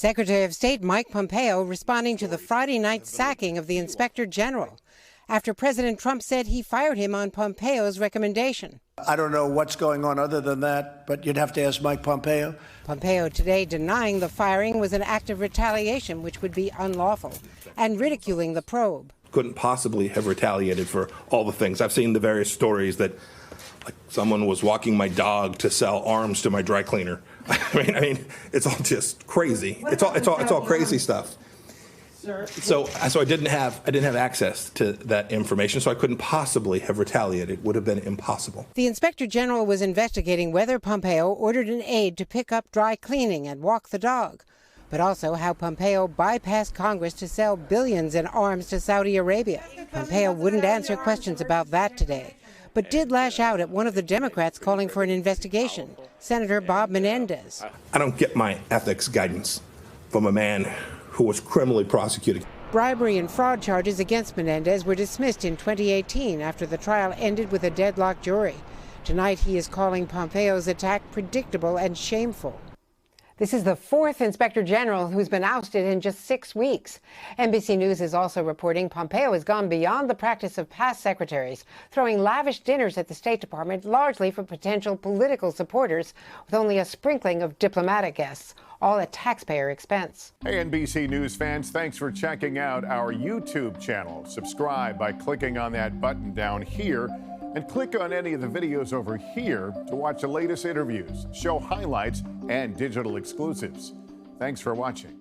Secretary of State Mike Pompeo responding to the Friday night sacking of the Inspector General after President Trump said he fired him on Pompeo's recommendation. I don't know what's going on other than that, but you'd have to ask Mike Pompeo. Pompeo today denying the firing was an act of retaliation which would be unlawful and ridiculing the probe. Couldn't possibly have retaliated for all the things. I've seen the various stories that someone was walking my dog to sell arms to my dry cleaner. I mean, it's all just crazy. It's all crazy stuff. So I didn't have access to that information, so I couldn't possibly have retaliated. It would have been impossible. The Inspector General was investigating whether Pompeo ordered an aide to pick up dry cleaning and walk the dog, but also how Pompeo bypassed Congress to sell billions in arms to Saudi Arabia. Pompeo wouldn't answer questions about that today, but did lash out at one of the Democrats calling for an investigation, Senator Bob Menendez. I don't get my ethics guidance from a man who was criminally prosecuted. Bribery and fraud charges against Menendez were dismissed in 2018 after the trial ended with a deadlocked jury. Tonight he is calling Pompeo's attack predictable and shameful. This is the fourth Inspector General who's been ousted in just 6 weeks. NBC News is also reporting Pompeo has gone beyond the practice of past secretaries, throwing lavish dinners at the State Department, largely for potential political supporters, with only a sprinkling of diplomatic guests, all at taxpayer expense. Hey, NBC News fans, thanks for checking out our YouTube channel. Subscribe by clicking on that button down here, and click on any of the videos over here to watch the latest interviews, show highlights, and digital exclusives. Thanks for watching.